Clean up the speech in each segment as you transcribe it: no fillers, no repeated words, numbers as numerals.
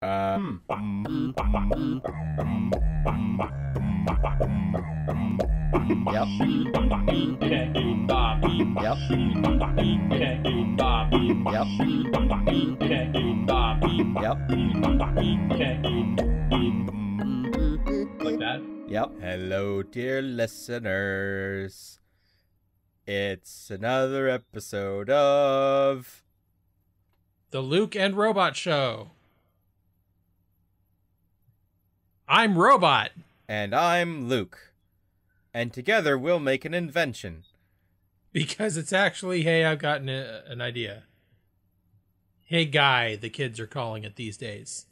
Yep. Yep. Like that? Yep. Hello, dear listeners. It's another episode of The Luke and Robot Show. I'm Robot. And I'm Luke. And together we'll make an invention. Because it's actually, hey, I've gotten an idea. Hey, guy, the kids are calling it these days.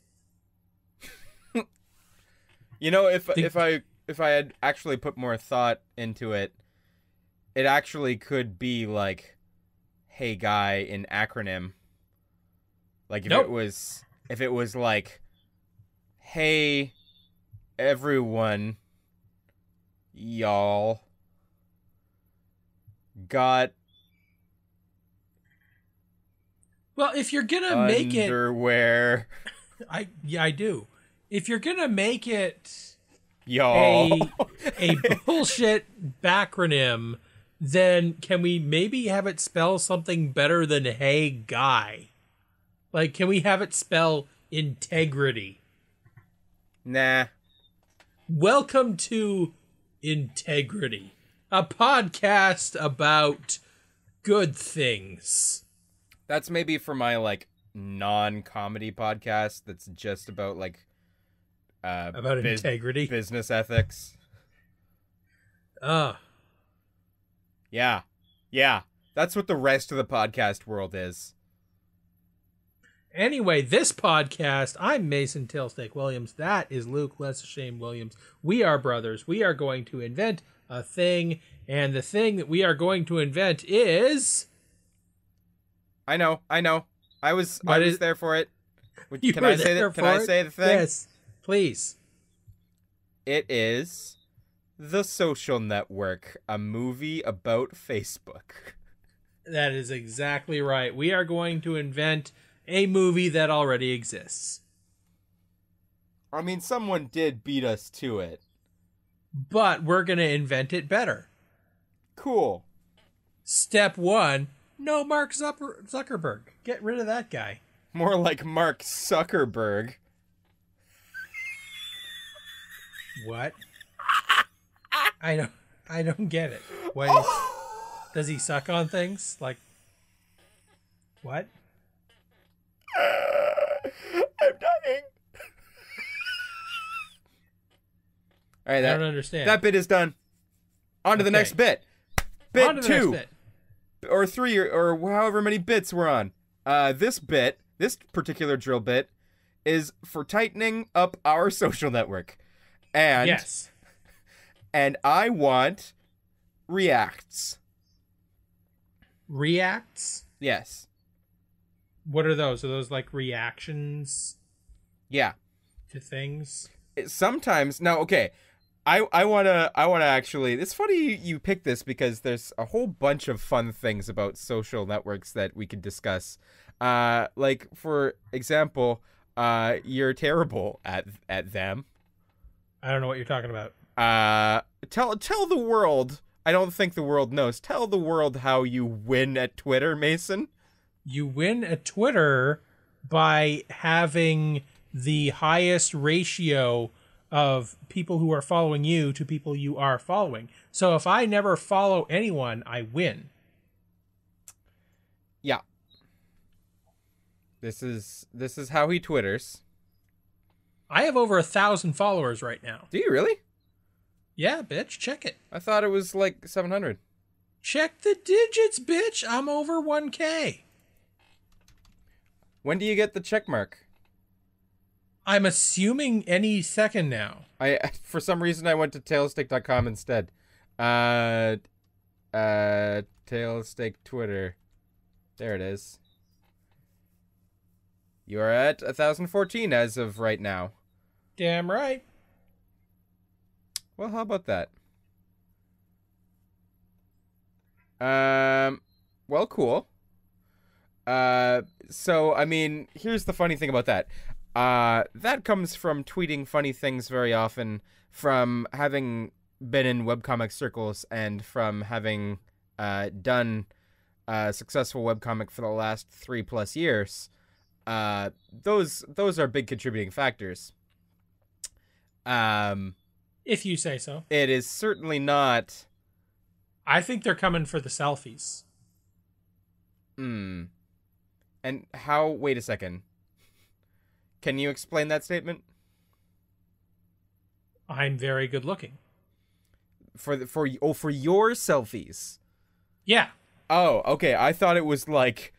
You know, if I had actually put more thought into it, it actually could be like, hey, guy in acronym. Like if it was like, hey, everyone, y'all got Well, if you're gonna make it underwear. I do. If you're gonna make it Y'all a bullshit backronym, then can we maybe have it spell something better than hey guy? Like, can we have it spell integrity? Nah. Welcome to Integrity, a podcast about good things. That's maybe for my like non-comedy podcast that's just about like About integrity, business ethics. Yeah. That's what the rest of the podcast world is. Anyway, this podcast, I'm Mason Tailsteak Williams. That is Luke Lessashamed Williams. We are brothers. We are going to invent a thing, and the thing that we are going to invent is... I know. I was there for it. Can I say the thing? Yes, please. It is The Social Network, a movie about Facebook. That is exactly right. We are going to invent a movie that already exists. I mean, someone did beat us to it. But we're going to invent it better. Cool. Step 1, no Mark Zuckerberg. Get rid of that guy. More like Mark Zuckerberg. What? I don't get it. What does he suck on things? Like what? I'm dying. All right, I don't understand. That bit is done. On to the next bit. Bit 2. Or 3 or however many bits we're on. This particular drill bit is for tightening up our social network. And yes. And I want reacts. Reacts? Yes. What are those? Are those like reactions? Yeah. To things? Sometimes. Now, okay. I wanna actually. It's funny you pick this because there's a whole bunch of fun things about social networks that we could discuss. Like for example, you're terrible at them. I don't know what you're talking about. Tell the world. I don't think the world knows. Tell the world how you win at Twitter, Mason. You win at Twitter by having the highest ratio of people who are following you to people you are following. So if I never follow anyone, I win. Yeah. This is how he Twitters. I have over 1,000 followers right now. Do you really? Yeah, bitch. Check it. I thought it was like 700. Check the digits, bitch. I'm over 1K. When do you get the check mark? I'm assuming any second now. For some reason I went to tailsteak.com instead. Tailsteak Twitter. There it is. You are at 1,014 as of right now. Damn right. Well, how about that? Well, cool. So, I mean, here's the funny thing about that. That comes from tweeting funny things very often, from having been in webcomic circles, and from having done successful webcomic for the last 3+ years. Those are big contributing factors. If you say so. It is certainly not. I think they're coming for the selfies. And how? Wait a second. Can you explain that statement? I'm very good looking. For your selfies. Yeah. Oh, okay. I thought it was like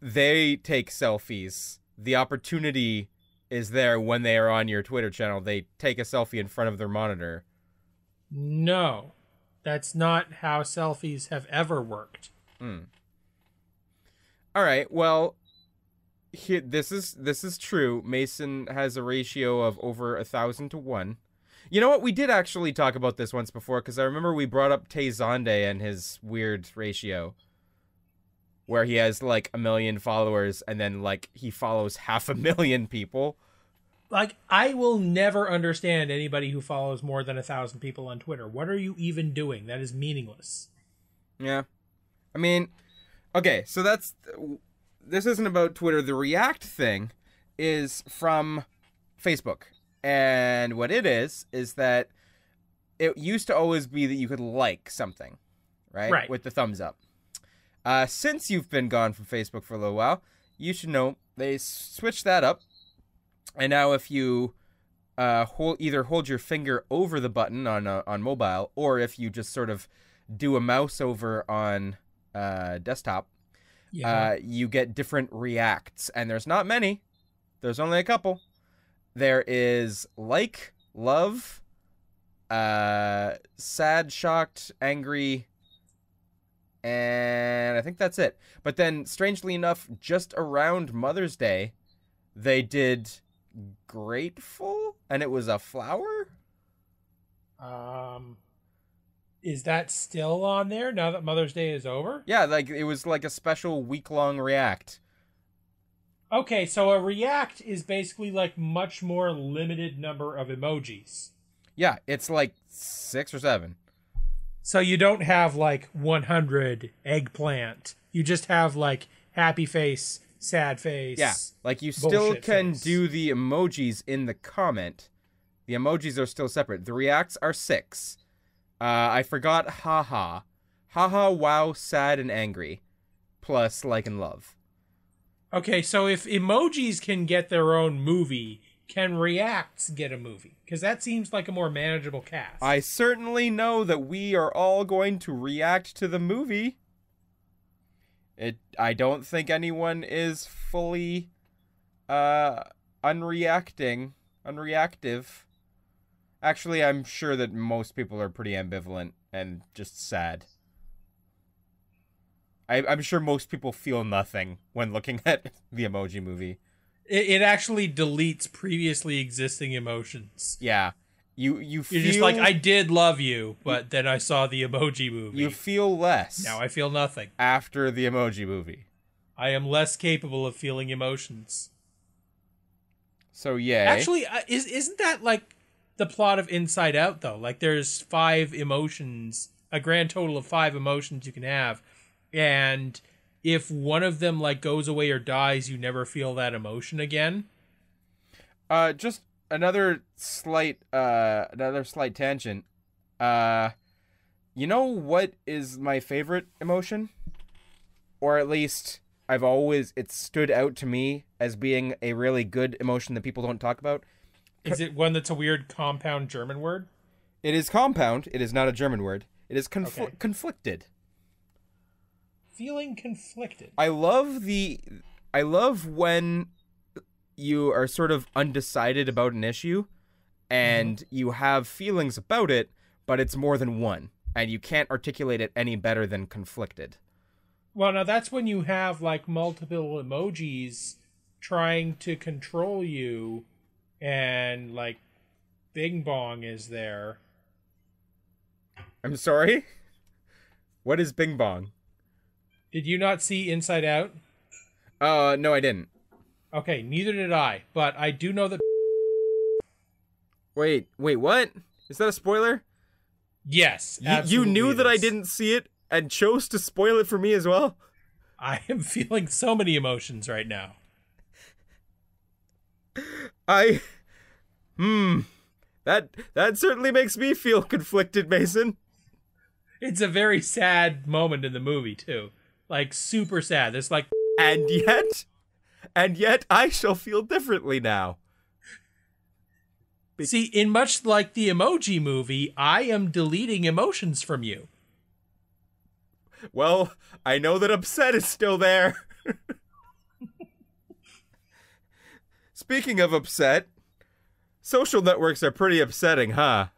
they take selfies. The opportunity is there when they are on your Twitter channel. They take a selfie in front of their monitor. No. That's not how selfies have ever worked. All right. Well, this is true. Mason has a ratio of over 1,000 to 1. You know what? We did actually talk about this once before, because I remember we brought up Tay Zonde and his weird ratio, where he has like 1 million followers and then like he follows 500,000 people. Like, I will never understand anybody who follows more than 1,000 people on Twitter. What are you even doing? That is meaningless. Yeah. I mean, okay, so this isn't about Twitter. The React thing is from Facebook. And what it is that it used to always be that you could like something, right? Right. With the thumbs up. Since you've been gone from Facebook for a little while, you should know they switched that up. And now if you either hold your finger over the button on mobile, or if you just sort of do a mouse over on desktop, you get different reacts. And there's not many. There's only a couple. There is like, love, sad, shocked, angry, and I think that's it. But then, strangely enough, just around Mother's Day, they did grateful, and it was a flower? Is that still on there now that Mother's Day is over? Yeah, like it was like a special week-long react. Okay, so a react is basically like much more limited number of emojis. Yeah, it's like 6 or 7. So you don't have like 100 eggplant. You just have like happy face, sad face. Yeah, like you still can face. do the emojis in the comment. The emojis are still separate. The reacts are 6. I forgot haha. Haha, wow, sad, and angry. Plus like and love. Okay, so if emojis can get their own movie, can reacts get a movie? Because that seems like a more manageable cast. I certainly know that we are all going to react to the movie. I don't think anyone is fully unreactive. Actually, I'm sure that most people are pretty ambivalent and just sad. I'm sure most people feel nothing when looking at the Emoji Movie. It actually deletes previously existing emotions. Yeah. You're just like, I did love you, but then I saw the Emoji Movie. You feel less. Now I feel nothing. After the Emoji Movie. I am less capable of feeling emotions. So, yeah. Actually, isn't that like the plot of Inside Out, though? Like, there's 5 emotions, a grand total of 5 emotions you can have. And if one of them like goes away or dies, you never feel that emotion again. Just another slight tangent. You know what is my favorite emotion? Or at least it stood out to me as being a really good emotion that people don't talk about. Is it one that's a weird compound German word? It is compound. It is not a German word. It is conflicted. Feeling conflicted. I love when you are sort of undecided about an issue and you have feelings about it, but it's more than one and you can't articulate it any better than conflicted. Well, now that's when you have like multiple emojis trying to control you and like Bing Bong is there. I'm sorry? What is Bing Bong? Did you not see Inside Out? No, I didn't. Okay, neither did I, but I do know that. Wait, what? Is that a spoiler? Yes, You absolutely knew it that I is. didn't see it and chose to spoil it for me as well? I am feeling so many emotions right now. I hmm that certainly makes me feel conflicted, Mason. It's a very sad moment in the movie too, like super sad. There's like, And yet I shall feel differently now. see, in much like the Emoji Movie, I am deleting emotions from you. Well, I know that upset is still there. Speaking of upset, social networks are pretty upsetting, huh?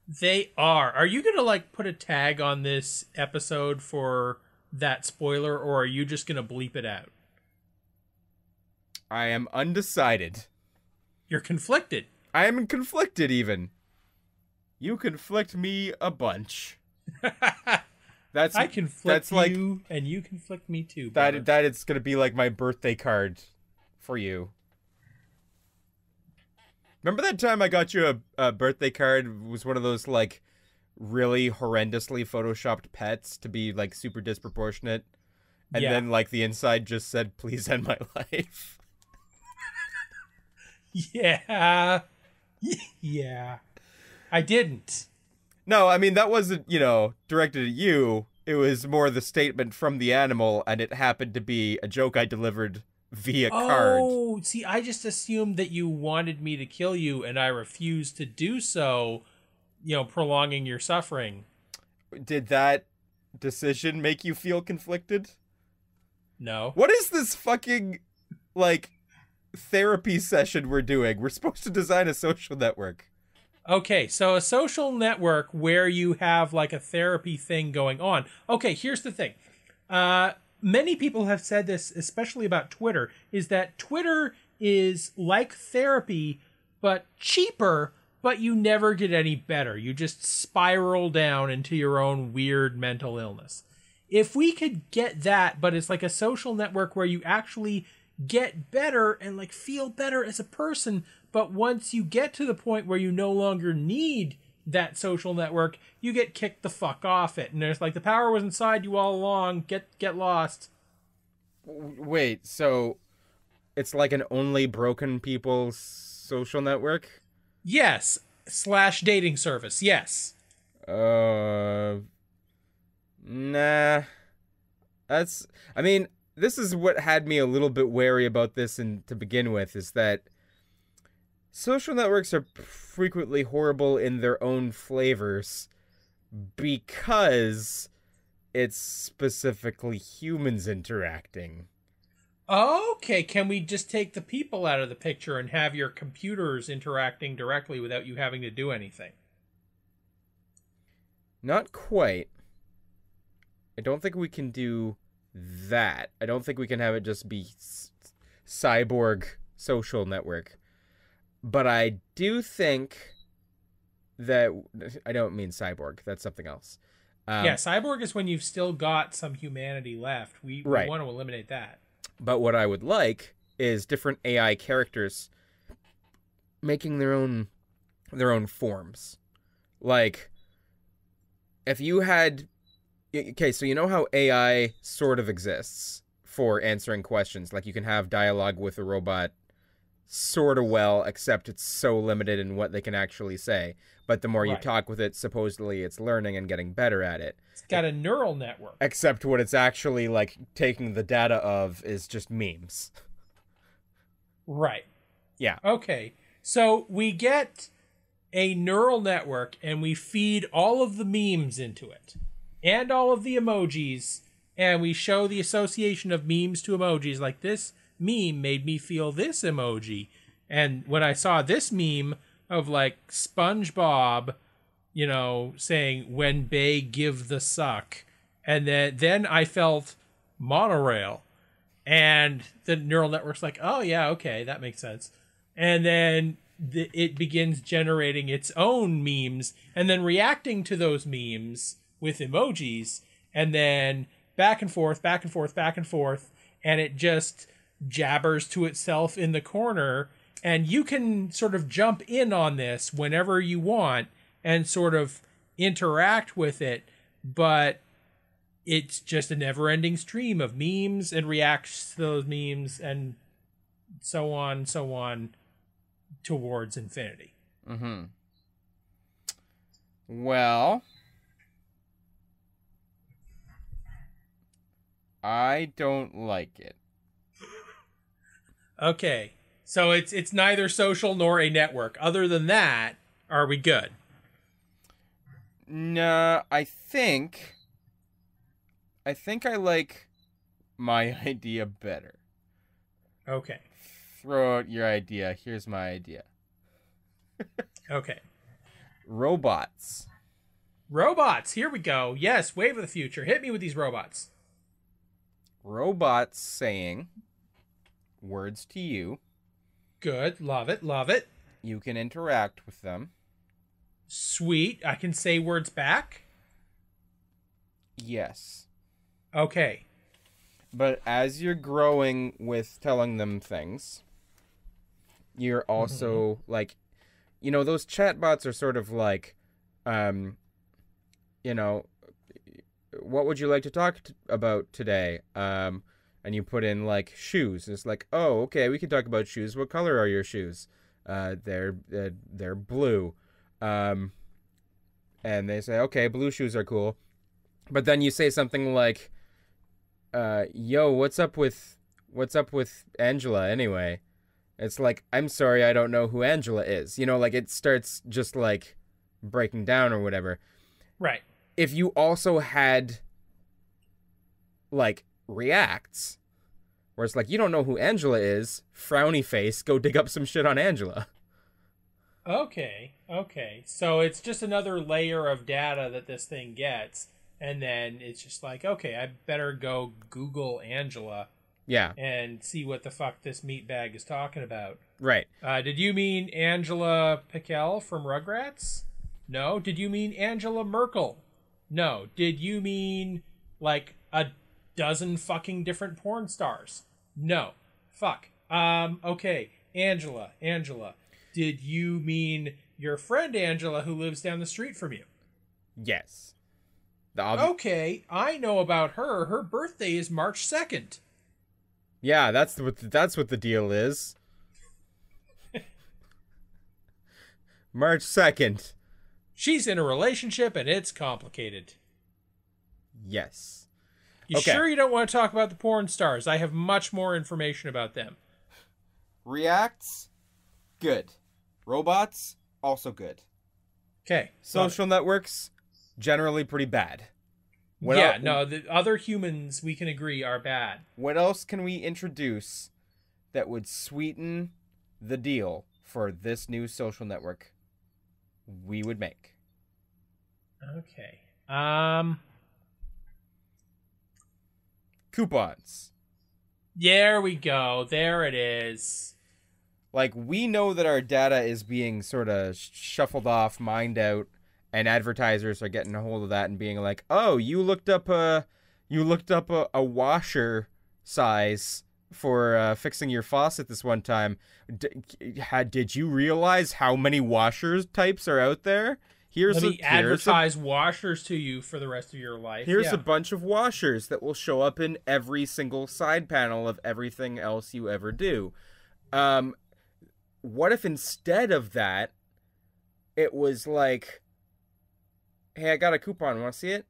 They are. Are you gonna like put a tag on this episode for that spoiler, or are you just gonna bleep it out? I am undecided. You're conflicted. I am conflicted even. You conflict me a bunch. I conflict like, you, and you conflict me too. That it's gonna be like my birthday card for you. Remember that time I got you a birthday card? It was one of those like really horrendously photoshopped pets to be like super disproportionate, and then like the inside just said, "Please end my life." Yeah. Yeah. I didn't. No, I mean, that wasn't, directed at you. It was more the statement from the animal, and it happened to be a joke I delivered via card. Oh, see, I just assumed that you wanted me to kill you, and I refused to do so, prolonging your suffering. Did that decision make you feel conflicted? No. What is this fucking, like, therapy session we're doing? We're supposed to design a social network. Okay, so a social network where you have like a therapy thing going on. Okay, here's the thing. Many people have said this, especially about Twitter, is that Twitter is like therapy, but cheaper, but you never get any better. You just spiral down into your own weird mental illness. If we could get that, but it's like a social network where you actually get better and like feel better as a person, but once you get to the point where you no longer need that social network, you get kicked the fuck off it, and there's like the power was inside you all along. Get lost. Wait, so it's like an only broken people social network? Yes, / dating service. Yes. Nah. I mean, this is what had me a little bit wary about this to begin with, is that social networks are frequently horrible in their own flavors because it's specifically humans interacting. Okay, can we just take the people out of the picture and have your computers interacting directly without you having to do anything? Not quite. I don't think we can do that. I don't think we can have it just be cyborg social network. But I do think that... I don't mean cyborg. That's something else. Yeah, cyborg is when you've still got some humanity left. We want to eliminate that. But what I would like is different AI characters making their own forms. Like, if you had... Okay, so you know how AI sort of exists for answering questions? Like, you can have dialogue with a robot sort of well, except it's so limited in what they can actually say. But the more you talk with it, supposedly it's learning and getting better at it. It's got a neural network. Except what it's actually, like, taking the data of is just memes. Right. Yeah. Okay. So we get a neural network and we feed all of the memes into it and all of the emojis, and we show the association of memes to emojis. Like, this meme made me feel this emoji. And when I saw this meme of like SpongeBob, saying when Bay give the suck, and then I felt monorail, and the neural network's like, oh yeah, okay, that makes sense. And then it begins generating its own memes and then reacting to those memes with emojis, and then back and forth, and it just jabbers to itself in the corner, and you can sort of jump in on this whenever you want and sort of interact with it, but it's just a never-ending stream of memes and reacts to those memes and so on towards infinity. Mm-hmm. Well, I don't like it. Okay, so it's neither social nor a network. Other than that, are we good? Nah, I think I like my idea better. Okay. Throw out your idea. Here's my idea. Okay. Robots. Robots. Here we go. Yes, wave of the future. Hit me with these robots. Robots saying words to you. Good. Love it. Love it. You can interact with them. Sweet. I can say words back. Yes. Okay. But as you're growing with telling them things, you're also like, you know, those chatbots are sort of like, you know, what would you like to talk about today? And you put in like shoes. It's like, oh, okay, we can talk about shoes. What color are your shoes? They're blue. And they say, okay, blue shoes are cool. But then you say something like, yo, what's up with Angela anyway? It's like, I'm sorry, I don't know who Angela is. You know, like it starts just like breaking down or whatever. Right. If you also had like reacts where it's like, you don't know who Angela is, frowny face, go dig up some shit on Angela. Okay. So it's just another layer of data that this thing gets. And then it's just like, okay, I better go Google Angela. Yeah. And see what the fuck this meatbag is talking about. Right. Did you mean Angela Pickell from Rugrats? No. Did you mean Angela Merkel? No. Did you mean like a dozen fucking different porn stars? No. Fuck. Okay. Angela. Did you mean your friend Angela who lives down the street from you? Yes. Okay, I know about her. Her birthday is March 2nd. Yeah, that's what the deal is. March 2nd. She's in a relationship and it's complicated. Yes. You sure you don't want to talk about the porn stars? I have much more information about them. Reacts, good. Robots, also good. Okay. Social networks, generally pretty bad. The other humans, we can agree, are bad. What else can we introduce that would sweeten the deal for this new social network we would make? Okay. Coupons. There we go. There it is. Like, we know that our data is being sort of shuffled off, mined out, and advertisers are getting a hold of that and being like, "Oh, you looked up a washer size for fixing your faucet this one time. Did you realize how many washer types are out there? Let me advertise washers to you for the rest of your life. Here's a bunch of washers that will show up in every single side panel of everything else you ever do." What if instead of that, it was like, "Hey, I got a coupon. Want to see it?"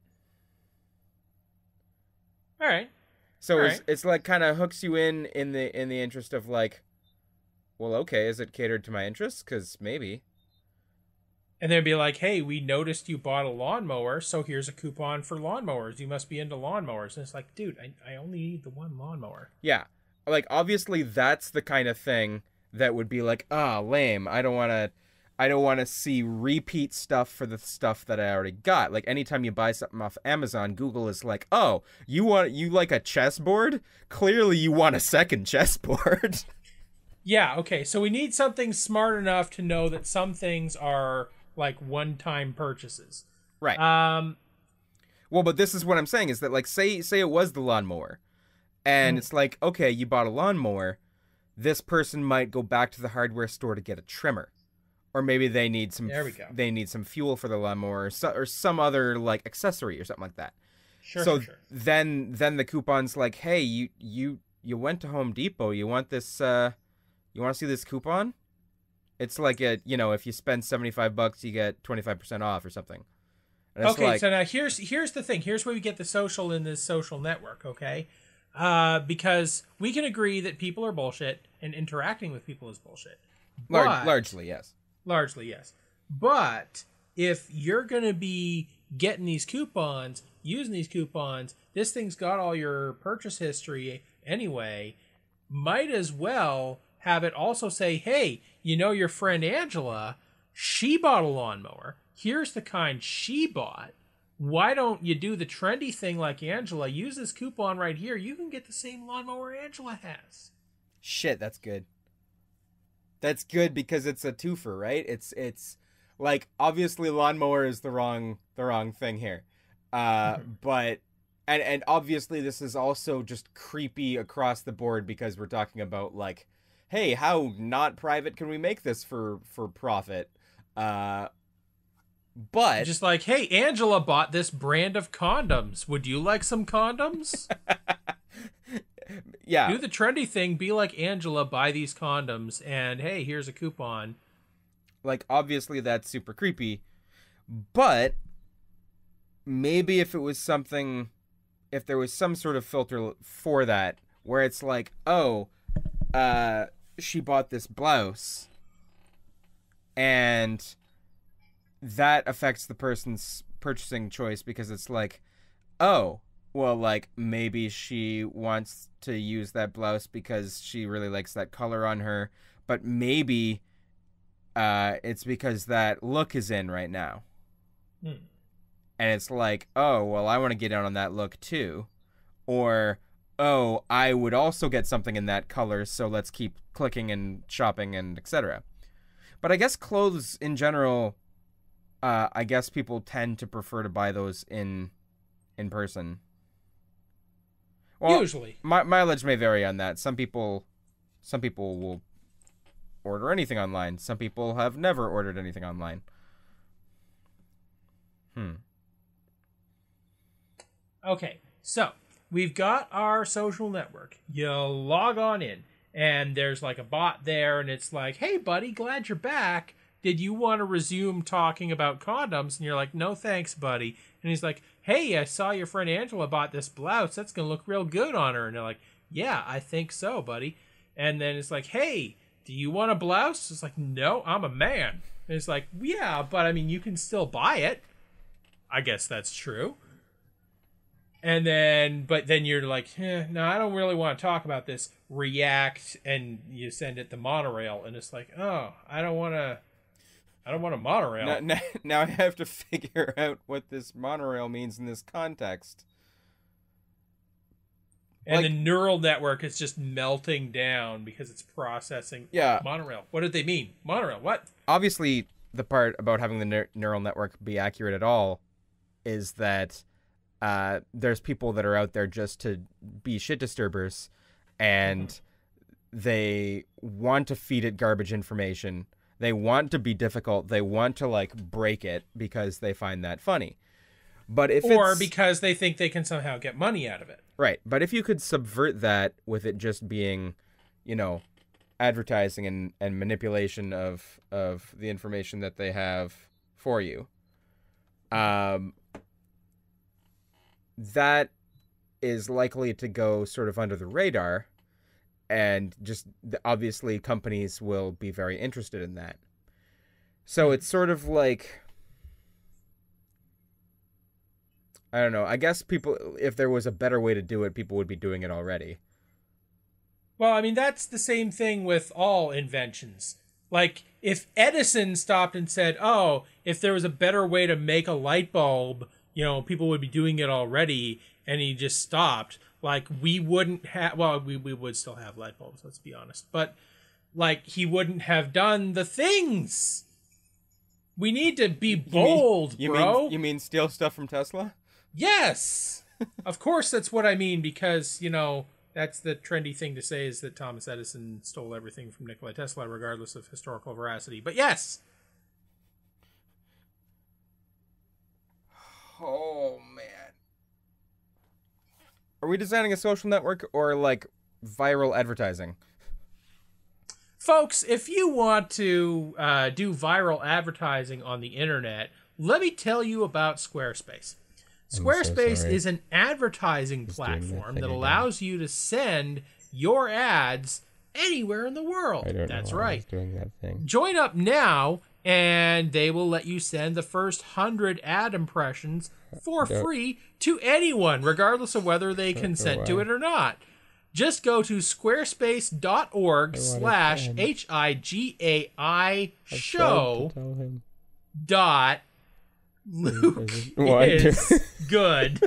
All right. So it's like kind of hooks you in the interest of like, well, okay, is it catered to my interests? Because maybe. And they'd be like, "Hey, we noticed you bought a lawnmower, so here's a coupon for lawnmowers. You must be into lawnmowers." And it's like, dude, I only need the one lawnmower. Yeah. Like, obviously, that's the kind of thing that would be like, lame. I don't want to see repeat stuff for the stuff that I already got. Like, anytime you buy something off Amazon, Google is like, "Oh, you like a chessboard? Clearly you want a second chessboard." Yeah, okay. So we need something smart enough to know that some things are like one-time purchases. Right. Well, but this is what I'm saying is that, like, say it was the lawnmower, And it's like, okay, you bought a lawnmower. This person might go back to the hardware store to get a trimmer. Or maybe they need some they need some fuel for the lawnmower or some other like accessory or something like that. Sure. Then the coupon's like, "Hey, you went to Home Depot. You want this you want to see this coupon? It's like if you spend $75, you get 25% off or something." Okay, so now here's the thing. Here's where we get the social in this social network, okay? Because we can agree that people are bullshit and interacting with people is bullshit. Largely, yes. Largely, yes. But if you're going to be getting these coupons, using these coupons, this thing's got all your purchase history anyway, might as well have it also say, hey, your friend Angela, she bought a lawnmower. Here's the kind she bought. Why don't you do the trendy thing like Angela? Use this coupon right here. You can get the same lawnmower Angela has. Shit, that's good. That's good because it's a twofer, right? It's like obviously lawnmower is the wrong thing here. But and obviously this is also just creepy across the board because we're talking about like, hey, how not private can we make this for profit? But just like, hey, Angela bought this brand of condoms. Would you like some condoms? Yeah. Do the trendy thing, be like Angela, buy these condoms, and hey, here's a coupon. Like, obviously that's super creepy, but maybe if there was some sort of filter for that, where it's like, oh, she bought this blouse, and that affects the person's purchasing choice because it's like, oh, well, like, maybe she wants to use that blouse because she really likes that color on her, but maybe it's because that look is in right now. And it's like, oh, well, I want to get in on that look too. Or, oh, I would also get something in that color, so let's keep clicking and shopping and etc. But I guess clothes in general, I guess people tend to prefer to buy those in person. Well, usually. Mileage may vary on that. Some people will order anything online. Some people have never ordered anything online. Okay, so we've got our social network. You log on in, and there's like a bot there, and it's like, hey, buddy, glad you're back. Did you want to resume talking about condoms? And you're like, no, thanks, buddy. And he's like, hey, I saw your friend Angela bought this blouse. That's going to look real good on her. And they're like, yeah, I think so, buddy. And then it's like, hey, do you want a blouse? It's like, no, I'm a man. And it's like, yeah, but I mean, you can still buy it. I guess that's true. And then, but then you're like, no, I don't really want to talk about this. React, and you send it the monorail. And it's like, oh, I don't want a monorail. Now I have to figure out what this monorail means in this context. And the neural network is just melting down because it's processing. Yeah. Monorail. What did they mean? Monorail. What? Obviously, the part about having the neural network be accurate at all is that there's people that are out there just to be shit disturbers, and they want to feed it garbage information. They want to be difficult. They want to like break it because they find that funny. But because they think they can somehow get money out of it. Right. But if you could subvert that with it just being, advertising and manipulation of the information that they have for you, that is likely to go sort of under the radar, and just obviously companies will be very interested in that. So it's sort of like, I don't know. I guess people, if there was a better way to do it, people would be doing it already. Well, I mean, that's the same thing with all inventions. Like, if Edison stopped and said, oh, if there was a better way to make a light bulb, people would be doing it already, and he just stopped, like, we wouldn't have, well, we would still have light bulbs, let's be honest. But, like, he wouldn't have done the things. We need to be bold, bro. You mean steal stuff from Tesla? Yes! Of course that's what I mean, because, That's the trendy thing to say, is that Thomas Edison stole everything from Nikola Tesla, regardless of historical veracity. But yes! Oh, man. Are we designing a social network or, like, viral advertising? Folks, if you want to do viral advertising on the internet, let me tell you about Squarespace. Squarespace is an advertising platform that allows you to send your ads anywhere in the world. That's right. Doing that thing. Join up now, and they will let you send the first 100 ad impressions for free to anyone, regardless of whether they consent to it or not. Just go to squarespace.org/HIGAI show. Luke is good,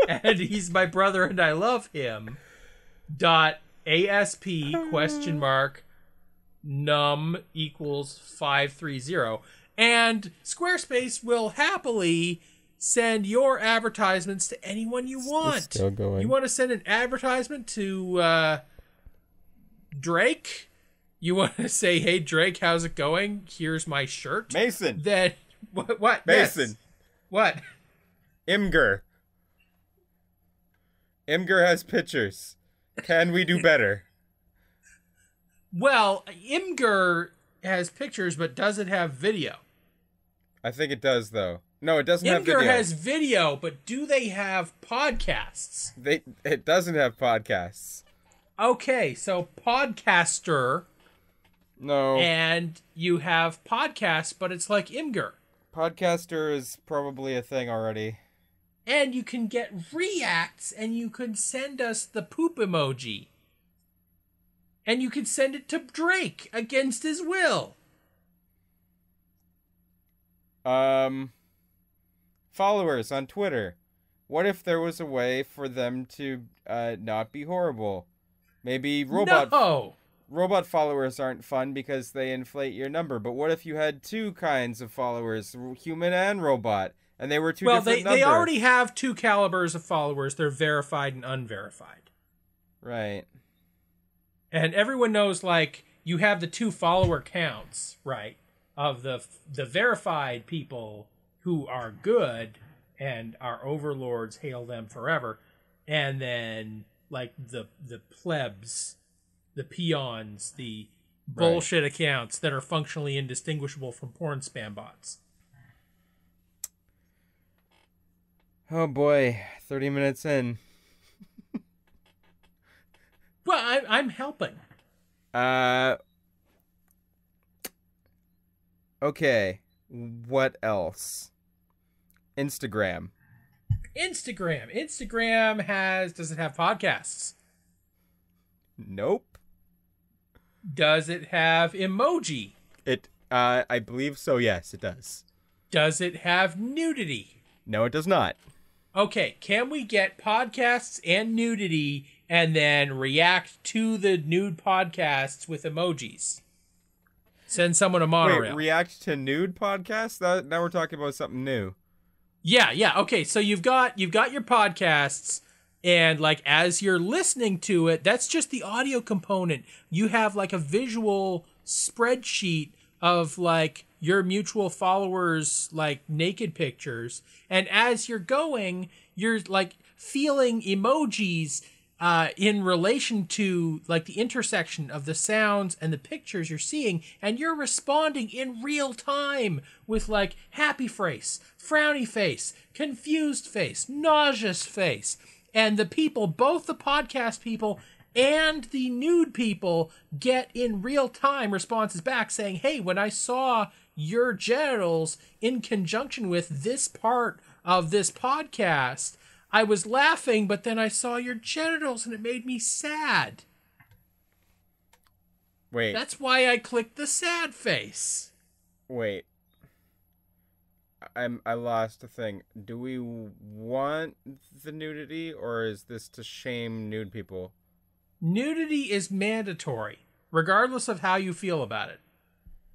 and he's my brother, and I love him. .asp num equals 530, and Squarespace will happily send your advertisements to anyone you want. Still going. You want to send an advertisement to Drake? You want to say, "Hey Drake, how's it going? Here's my shirt." Mason. Then what? Mason. Yes. What? Imgur. Imgur has pictures. Can we do better? Well, Imgur has pictures, but does it have video? I think it does, though. No, it doesn't have video. Imgur has video, but do they have podcasts? It doesn't have podcasts. Okay, so Podcaster. No. And you have podcasts, but it's like Imgur. Podcaster is probably a thing already. And you can get reacts, and you can send us the poop emoji. And you can send it to Drake against his will. Followers on Twitter. What if there was a way for them to not be horrible? Maybe robot followers aren't fun because they inflate your number. But what if you had two kinds of followers, human and robot, and they were two different numbers? They already have two calibers of followers. They're verified and unverified. Right. And everyone knows, like, you have the two follower counts, right, of the verified people who are good and our overlords hail them forever, and then, like, the plebs, the peons, the bullshit accounts that are functionally indistinguishable from porn spam bots. Oh boy, 30 minutes in. Well, I'm helping. Okay. What else? Instagram. Instagram does it have podcasts? Nope. Does it have emoji? I believe so, yes, it does. Does it have nudity? No, it does not. Okay, can we get podcasts and nudity and then react to the nude podcasts with emojis? Send someone a monorail. Wait, react to nude podcasts? Now we're talking about something new. Yeah. Okay, so you've got your podcasts, and like as you're listening to it, that's just the audio component. You have like a visual spreadsheet of like your mutual followers like naked pictures, and as you're going, you're like feeling emojis in relation to like the intersection of the sounds and the pictures you're seeing, and you're responding in real time with like happy face, frowny face, confused face, nauseous face. And the people, both the podcast people and the nude people, get in real time responses back saying, hey, when I saw your genitals in conjunction with this part of this podcast, I was laughing, but then I saw your genitals and it made me sad. Wait. That's why I clicked the sad face. Wait. I lost a thing. Do we want the nudity, or is this to shame nude people? Nudity is mandatory, regardless of how you feel about it.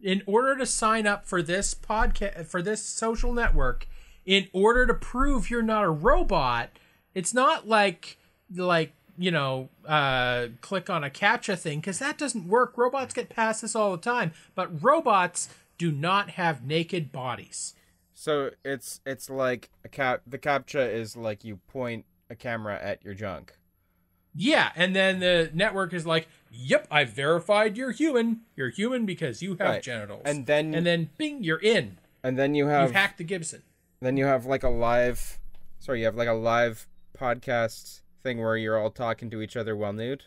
In order to sign up for this podcast, for this social network, in order to prove you're not a robot, it's not like click on a CAPTCHA thing, because that doesn't work. Robots get past this all the time, but robots do not have naked bodies. So it's like the CAPTCHA is like you point a camera at your junk. Yeah, and then the network is like, yep, I've verified you're human. You're human because you have genitals. And then bing, you're in. And then you've hacked the Gibson. Then you have like a live podcast thing where you're all talking to each other while nude.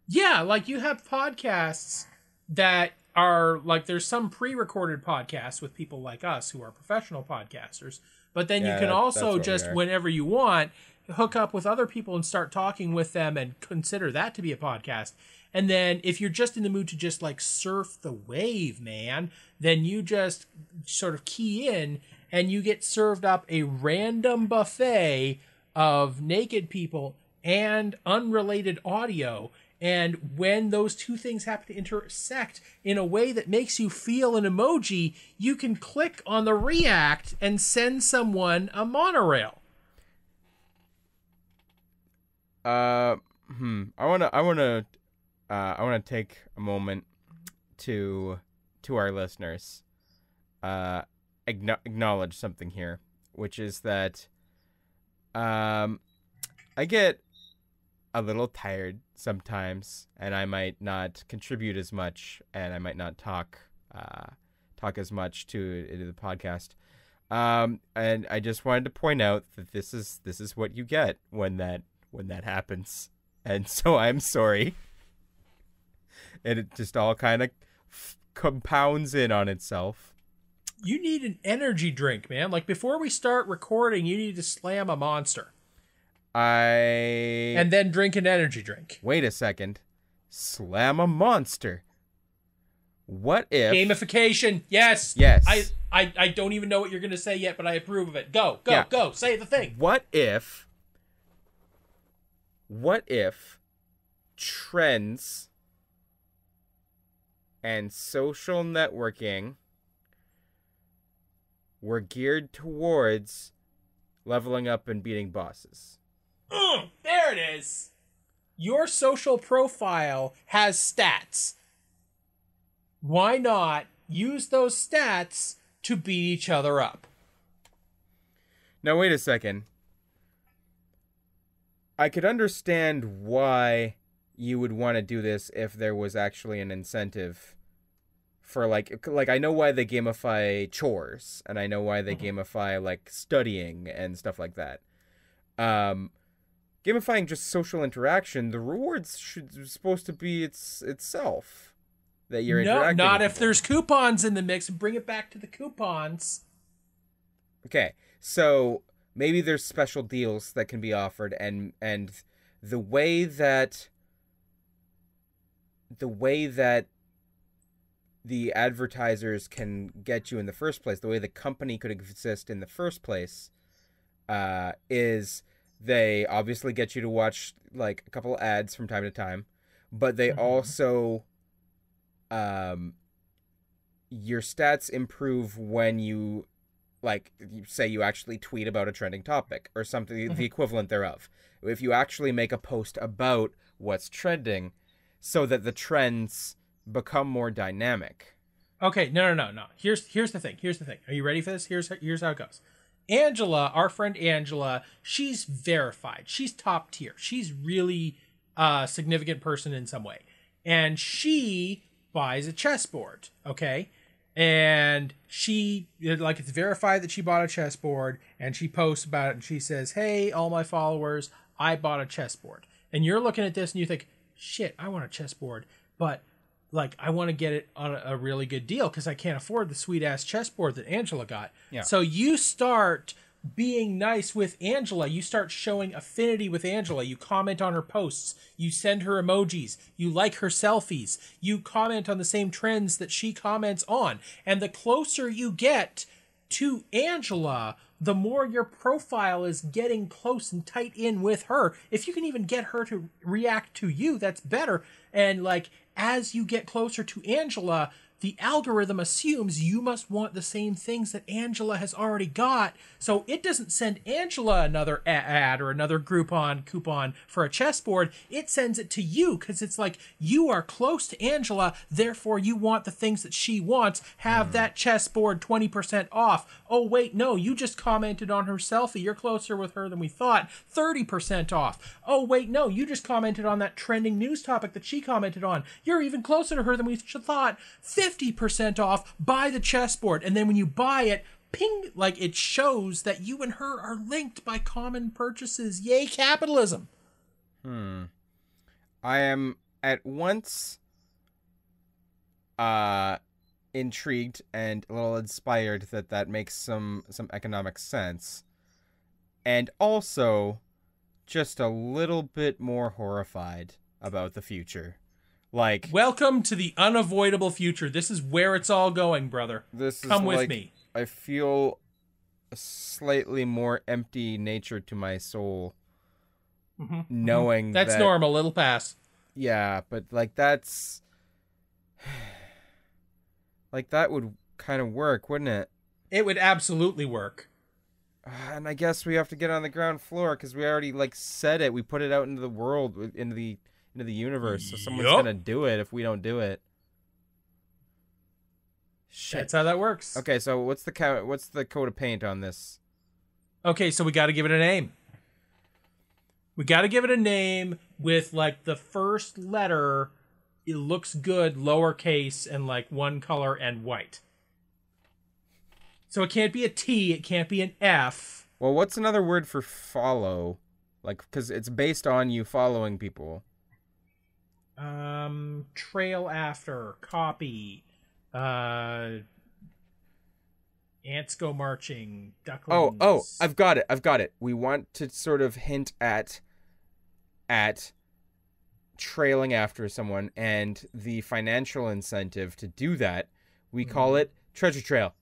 Yeah, like you have podcasts that are like, there's some pre-recorded podcasts with people like us who are professional podcasters, but then you can also just, whenever you want, hook up with other people and start talking with them and consider that to be a podcast. And then if you're just in the mood to just like surf the wave, man, then you just sort of key in and you get served up a random buffet of naked people and unrelated audio. And when those two things happen to intersect in a way that makes you feel an emoji, you can click on the react and send someone a monorail. I wanna take a moment to our listeners, acknowledge something here, which is that, I get a little tired sometimes, and I might not contribute as much, and I might not talk as much to the podcast. And I just wanted to point out that this is what you get when that happens. And so I'm sorry. And it just all kind of compounds in on itself. You need an energy drink, man. Like, before we start recording, you need to slam a Monster. And then drink an energy drink. Wait a second. Slam a Monster. What if... Gamification. Yes. Yes. I don't even know what you're going to say yet, but I approve of it. Go. Say the thing. What if trends and social networking were geared towards leveling up and beating bosses? There it is. Your social profile has stats. Why not use those stats to beat each other up? Now, wait a second. I could understand why you would want to do this if there was actually an incentive for, like I know why they gamify chores, and I know why they gamify, like, studying and stuff like that. Gamifying just social interaction, the rewards supposed to be itself that you're interacting. No, not with if people. There's coupons in the mix. Bring it back to the coupons. Okay, so maybe there's special deals that can be offered, and the way that the advertisers can get you in the first place, the way the company could exist in the first place, is they obviously get you to watch like a couple ads from time to time, but they also, your stats improve when you, like, you say you actually tweet about a trending topic or something, the equivalent thereof. If you actually make a post about what's trending, so that the trends become more dynamic. Okay, no. Here's the thing. Are you ready for this? Here's how it goes. Angela, our friend Angela, she's verified. She's top tier. She's really a significant person in some way. And she buys a chessboard, okay? And she, like, it's verified that she bought a chessboard, and she posts about it, and she says, hey, all my followers, I bought a chessboard. And you're looking at this, and you think, shit, I want a chessboard, but, like, I want to get it on a really good deal because I can't afford the sweet-ass chessboard that Angela got. Yeah. So you start being nice with Angela. You start showing affinity with Angela. You comment on her posts. You send her emojis. You like her selfies. You comment on the same trends that she comments on. And the closer you get to Angela, the more your profile is getting close and tight in with her. If you can even get her to react to you, that's better. And, like, as you get closer to Angela, the algorithm assumes you must want the same things that Angela has already got, so it doesn't send Angela another ad or another Groupon coupon for a chessboard. It sends it to you because it's like, you are close to Angela, therefore you want the things that she wants. Have that chessboard 20% off. Oh wait, no, you just commented on her selfie. You're closer with her than we thought. 30% off. Oh wait, no, you just commented on that trending news topic that she commented on. You're even closer to her than we thought. 50% off. Buy the chessboard. And then when you buy it, ping, like it shows that you and her are linked by common purchases. Yay, capitalism. I am at once intrigued and a little inspired that makes some economic sense, and also just a little bit more horrified about the future. Like, welcome to the unavoidable future. This is where it's all going, brother. Come with me. I feel a slightly more empty nature to my soul, knowing that's normal. It'll pass. Yeah, but like that's like that would kind of work, wouldn't it? It would absolutely work. And I guess we have to get on the ground floor because we already like said it. We put it out into the world, into the universe. So someone's gonna do it if we don't do it. Shit. That's how that works. Okay, so what's the coat of paint on this? Okay, so we got to give it a name. We got to give it a name with like the first letter. It looks good, lowercase, and like one color and white. So it can't be a T. It can't be an F. Well, what's another word for follow? Like, because it's based on you following people. Trail after, copy, ants go marching, ducklings. Oh, I've got it. We want to sort of hint at trailing after someone, and the financial incentive to do that, we call it treasure trail.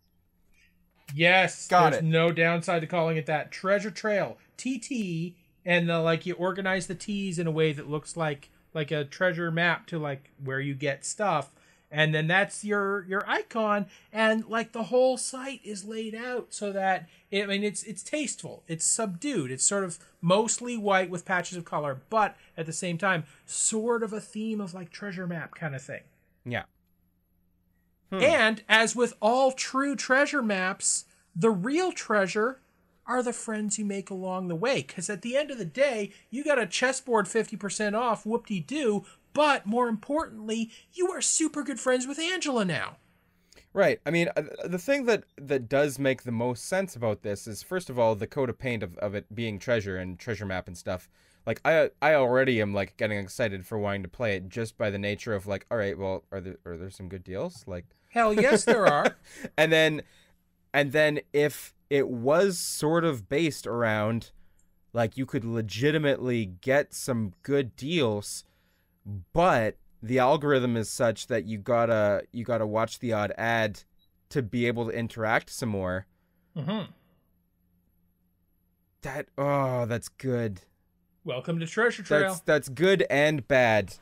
Yes, there's no downside to calling it that. Treasure trail, TT, and like you organize the T's in a way that looks like a treasure map to like where you get stuff, and then that's your icon, and like the whole site is laid out so that it's tasteful, it's subdued, it's sort of mostly white with patches of color, but at the same time sort of a theme of like treasure map kind of thing. Yeah. And as with all true treasure maps, the real treasure are the friends you make along the way. Because at the end of the day, you got a chessboard 50% off, whoop-de-doo, but more importantly, you are super good friends with Angela now. Right. I mean, the thing that does make the most sense about this is, first of all, the coat of paint of it being treasure and treasure map and stuff. Like, I already am, like, getting excited for wanting to play it just by the nature of, like, all right, well, are there some good deals? Like, hell yes, there are. And then if it was sort of based around, like, you could legitimately get some good deals, but the algorithm is such that you gotta watch the odd ad to be able to interact some more. That's good. Welcome to Treasure Trail. That's good and bad.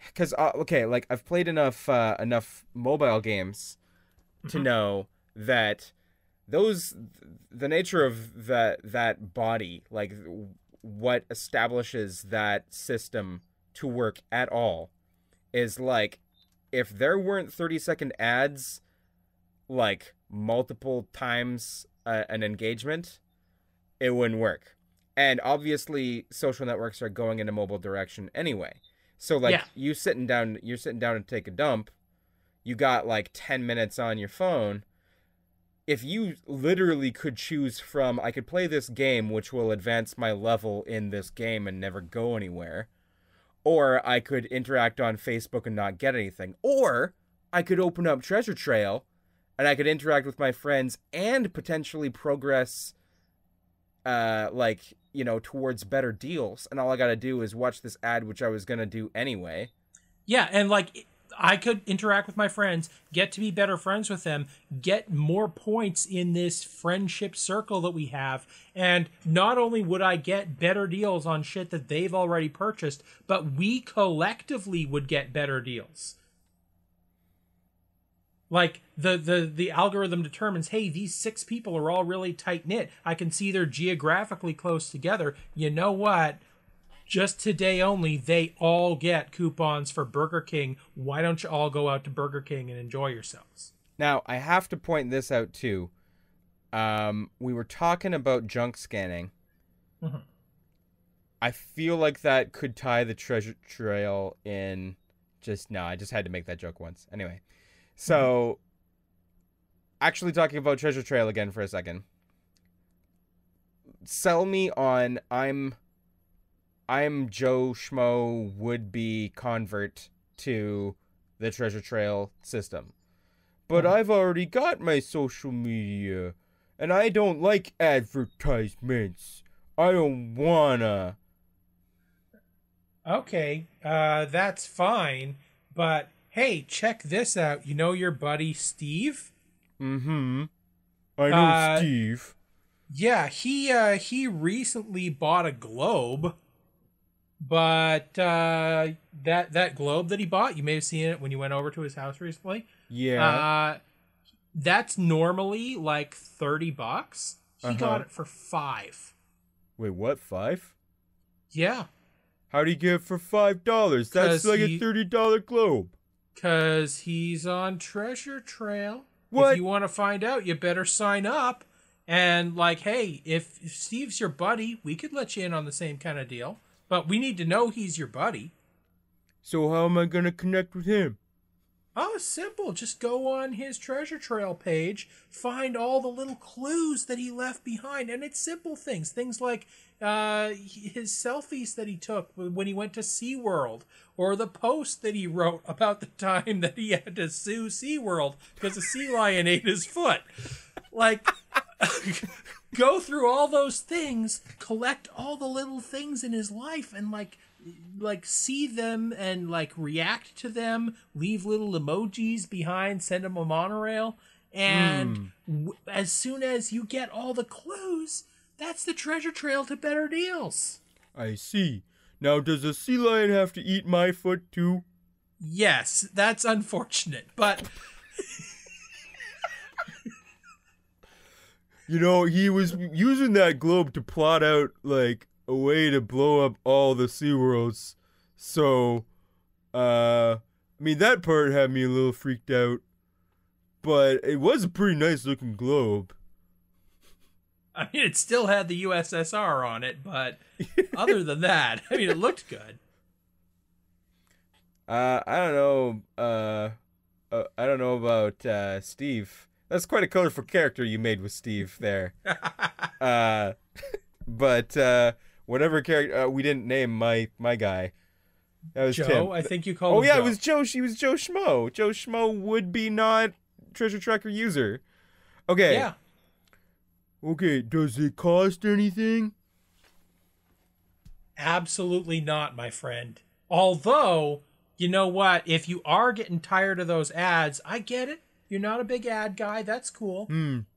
Because okay, like I've played enough mobile games to know that the nature of that body, like what establishes that system to work at all, is like if there weren't 30-second ads like multiple times an engagement, it wouldn't work. And obviously social networks are going in a mobile direction anyway. So like you're sitting down to take a dump, you got like 10 minutes on your phone. If you literally could choose from, I could play this game which will advance my level in this game and never go anywhere, or I could interact on Facebook and not get anything, or I could open up Treasure Trail and I could interact with my friends and potentially progress towards better deals, and all I gotta do is watch this ad, which I was gonna do anyway. Yeah, and like I could interact with my friends, get to be better friends with them, get more points in this friendship circle that we have, and not only would I get better deals on shit that they've already purchased, but we collectively would get better deals. Like the algorithm determines, hey, these 6 people are all really tight knit. I can see they're geographically close together. You know what? Just today only, they all get coupons for Burger King. Why don't you all go out to Burger King and enjoy yourselves? Now, I have to point this out too. We were talking about junk scanning. Mm-hmm. I feel like that could tie the treasure trail in. I just had to make that joke once. Anyway, so actually talking about treasure trail again for a second. Sell me on I'm Joe Schmo would-be convert to the treasure trail system. But I've already got my social media, and I don't like advertisements. I don't wanna. Okay, that's fine, but hey, check this out. You know your buddy Steve? Mm-hmm. I know Steve. Yeah, he recently bought a globe, but that globe that he bought, you may have seen it when you went over to his house recently. Yeah. That's normally like $30. He got it for $5. Wait, what? 5? Yeah. How'd he get it for $5? That's like a $30 globe. 'Cause he's on Treasure Trail. What? If you want to find out, you better sign up. And like, hey, if Steve's your buddy, we could let you in on the same kind of deal. But we need to know he's your buddy. So how am I gonna connect with him? Oh, simple. Just go on his Treasure Trail page, find all the little clues that he left behind. And it's simple things. Things like his selfies that he took when he went to SeaWorld, or the post that he wrote about the time that he had to sue SeaWorld because a sea lion ate his foot. Like, go through all those things, collect all the little things in his life, and like see them and like react to them, leave little emojis behind, send them a monorail, and as soon as you get all the clues, that's the treasure trail to better deals. I see. Now, does a sea lion have to eat my foot too? Yes, that's unfortunate, but you know, he was using that globe to plot out like a way to blow up all the SeaWorlds. So, I mean, that part had me a little freaked out. But it was a pretty nice looking globe. I mean, it still had the USSR on it, but other than that, I mean, it looked good. I don't know. I don't know about Steve. That's quite a colorful character you made with Steve there. But whatever character we didn't name my guy. That was Joe. Tim. I think you called him yeah, Joe. it was Joe. She was Joe Schmo. Joe Schmo would be not treasure tracker user. Okay. Yeah. Okay. Does it cost anything? Absolutely not, my friend. Although, you know what? If you are getting tired of those ads, I get it. You're not a big ad guy. That's cool.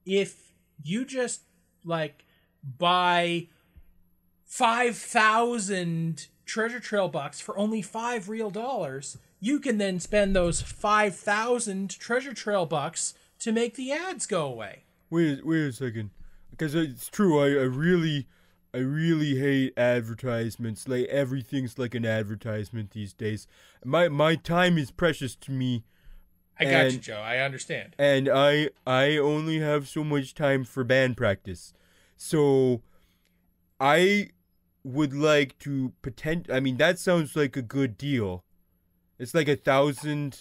If you just like buy 5,000 treasure trail bucks for only $5 real, you can then spend those 5,000 treasure trail bucks to make the ads go away. Wait a second, because it's true. I really hate advertisements. Like, everything's like an advertisement these days. My time is precious to me. I got you, Joe. I understand. And I only have so much time for band practice. So I would like to I mean, that sounds like a good deal. It's like 1,000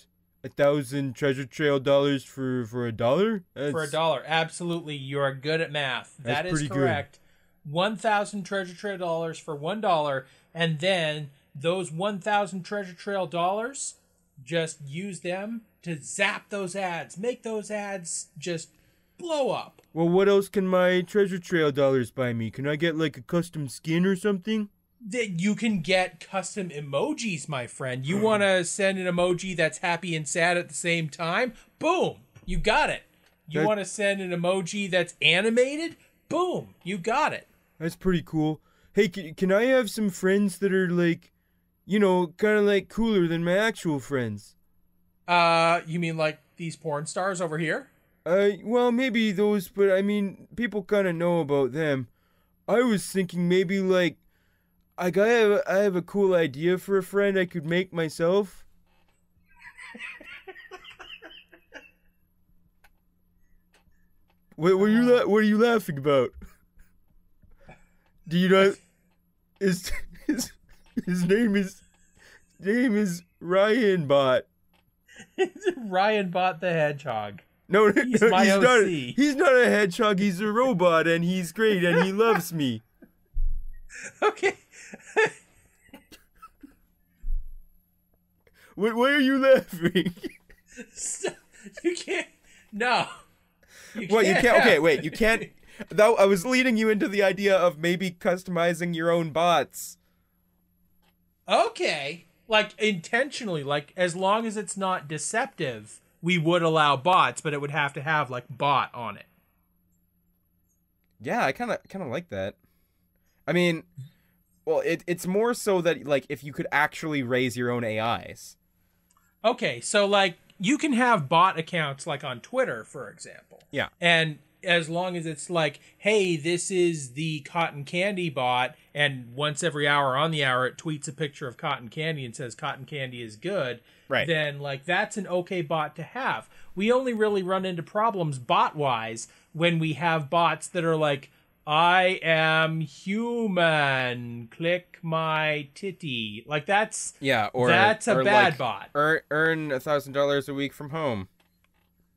treasure trail dollars for $1? For $1. Absolutely. You are good at math. That is correct. Good. 1,000 treasure trail dollars for $1, and then those 1,000 treasure trail dollars, just use them to zap those ads. Make those ads just blow up. Well, what else can my treasure trail dollars buy me? Can I get like a custom skin or something? That you can get custom emojis, my friend. You want to send an emoji that's happy and sad at the same time? Boom, you got it. You want to send an emoji that's animated? Boom, you got it. That's pretty cool. Hey, can I have some friends that are like, you know, kind of like cooler than my actual friends? You mean like these porn stars over here? Well, maybe those, but I mean, people kind of know about them. I was thinking maybe like, I have a cool idea for a friend I could make myself. What are you laughing about? Do you know his name is Ryan Bot. Ryan Bot the Hedgehog. No, he's my OC. He's not a hedgehog, he's a robot, and he's great, and he loves me. Okay. Why are you laughing? You can't. No. You can't. Okay, wait. You can't. Though I was leading you into the idea of maybe customizing your own bots. Okay. Like, intentionally, like, as long as it's not deceptive, we would allow bots, but it would have to have, like, bot on it. Yeah, I kind of like that. I mean, well, it's more so that, like, if you could actually raise your own AIs. Okay, so, like, you can have bot accounts, like, on Twitter, for example. Yeah. And as long as it's like, hey, this is the cotton candy bot, and once every hour on the hour it tweets a picture of cotton candy and says cotton candy is good, right? Then like that's an okay bot to have. We only really run into problems bot-wise when we have bots that are like, I am human, click my titty. Like that's a bad like, bot. Earn $1,000 a week from home.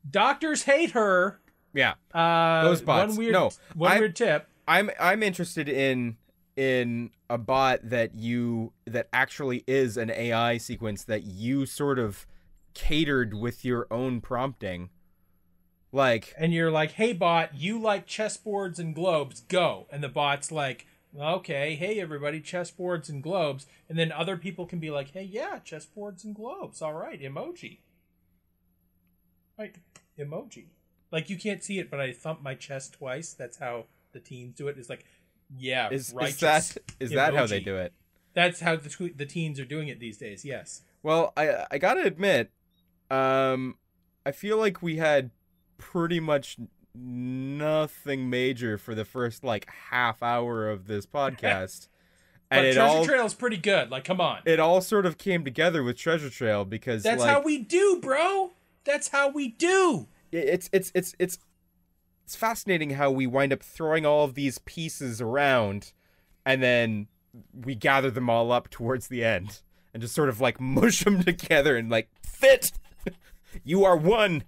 Doctors hate her. Yeah, those bots. One weird tip. I'm interested in a bot that actually is an AI sequence that you sort of catered with your own prompting. Like, and you're like, hey bot, you like chessboards and globes, go. And the bot's like, okay, hey everybody, chessboards and globes. And then other people can be like, hey, yeah, chessboards and globes. All right, emoji. Right, emoji. Like, you can't see it, but I thumped my chest twice. That's how the teens do it. It's like, yeah, righteous. Is that how they do it? That's how the teens are doing it these days, yes. Well, I gotta admit, I feel like we had pretty much nothing major for the first, like, half hour of this podcast. And but Treasure Trail's pretty good. Like, come on. It all sort of came together with Treasure Trail because that's how we do, bro. That's how we do. It's fascinating how we wind up throwing all of these pieces around and then we gather them all up towards the end and just sort of like mush them together and like fit. You are one.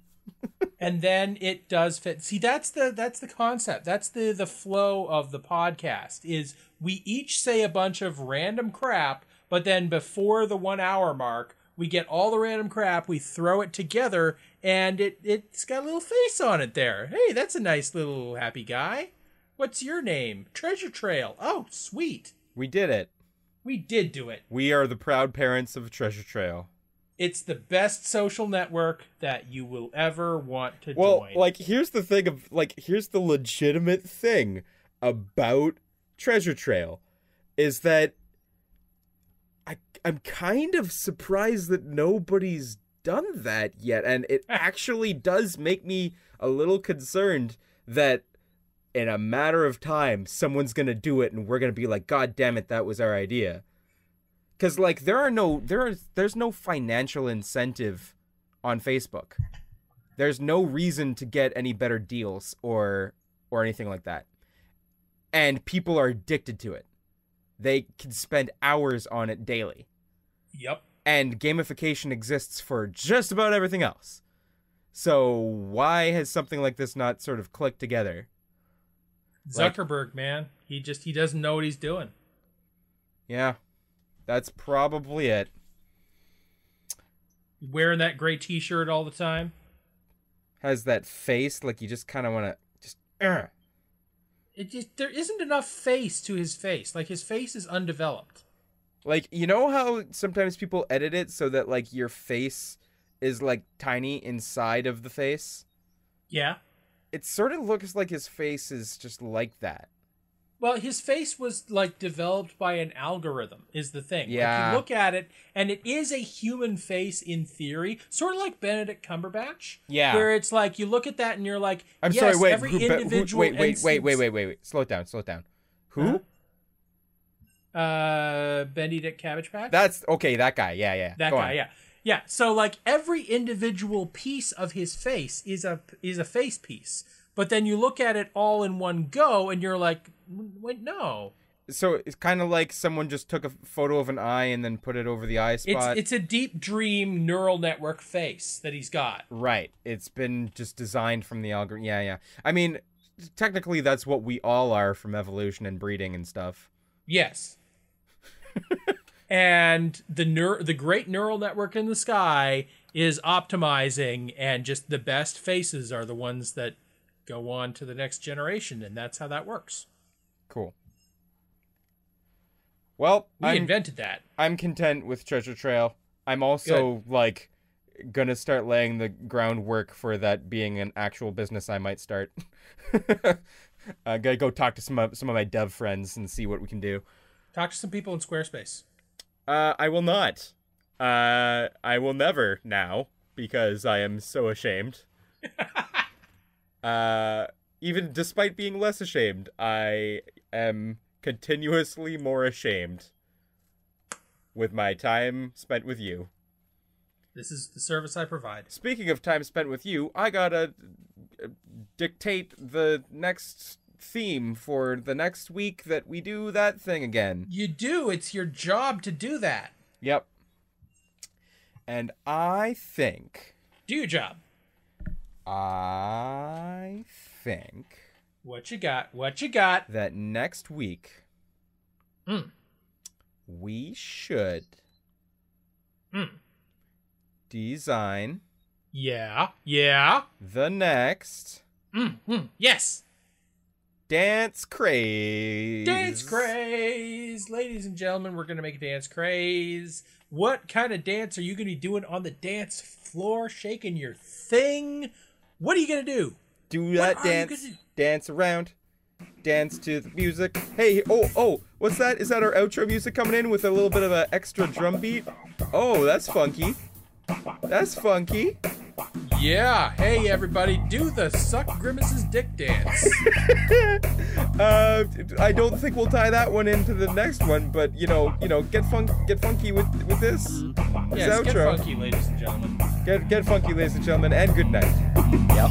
And then it does fit. See, that's the concept. That's the flow of the podcast is we each say a bunch of random crap, but then before the 1 hour mark, we get all the random crap, we throw it together, and it's got a little face on it there. Hey, that's a nice little happy guy. What's your name? Treasure Trail. Oh, sweet. We did it. We did do it. We are the proud parents of Treasure Trail. It's the best social network that you will ever want to join. Well, like, here's the thing of, like, here's the legitimate thing about Treasure Trail is that I'm kind of surprised that nobody's done that yet, and it actually does make me a little concerned that in a matter of time someone's gonna do it and we're gonna be like, God damn it, that was our idea. Because like there's no financial incentive on Facebook. There's no reason to get any better deals or anything like that, and people are addicted to it. They can spend hours on it daily. Yep. And gamification exists for just about everything else. So why has something like this not sort of clicked together? Zuckerberg, like, man. He doesn't know what he's doing. Yeah. That's probably it. Wearing that gray t-shirt all the time. Has that face, like you just kind of want to just... There isn't enough face to his face. Like, his face is undeveloped. Like, you know how sometimes people edit it so that, like, your face is, like, tiny inside of the face? Yeah. It sort of looks like his face is just like that. Well, his face was like developed by an algorithm is the thing. Yeah. Like, you look at it and it is a human face in theory, sort of like Benedict Cumberbatch. Yeah. Where it's like you look at that and you're like, I'm yes, sorry, wait. every individual Wait. Slow it down. Who? Benedict Cabbage Patch? That's okay, that guy. Yeah. That Go guy, on. yeah. Yeah, so like every individual piece of his face is a face piece. But then you look at it all in one go and you're like, wait, no. So it's kind of like someone just took a photo of an eye and then put it over the eye spot. It's a deep dream neural network face that he's got. Right. It's been just designed from the algorithm. Yeah. I mean, technically that's what we all are from evolution and breeding and stuff. Yes. And the great neural network in the sky is optimizing, and just the best faces are the ones that go on to the next generation, and that's how that works. Cool. Well, we invented that. I'm content with Treasure Trail. I'm also like gonna start laying the groundwork for that being an actual business I might start. Gotta go talk to some of my dev friends and see what we can do. Talk to some people in Squarespace. I will not. I will never now, because I am so ashamed. Even despite being less ashamed, I am continuously more ashamed with my time spent with you. This is the service I provide. Speaking of time spent with you, I gotta dictate the next theme for the next week that we do that thing again. You do. It's your job to do that. Yep. And I think... Do your job. I think... What you got? That next week... we should... design... Yeah. the next... Yes. Dance craze. Ladies and gentlemen, we're going to make a dance craze. What kind of dance are you going to be doing on the dance floor, shaking your thing? What are you going to do? Do that dance. Dance around. Dance to the music. Hey, oh, what's that? Is that our outro music coming in with a little bit of an extra drum beat? Oh, that's funky. Yeah, hey everybody, do the Suck Grimace's dick dance. I don't think we'll tie that one into the next one, but you know, get funky with this. Yes, outro. get funky, ladies and gentlemen. Get funky, ladies and gentlemen, and good night. Yep.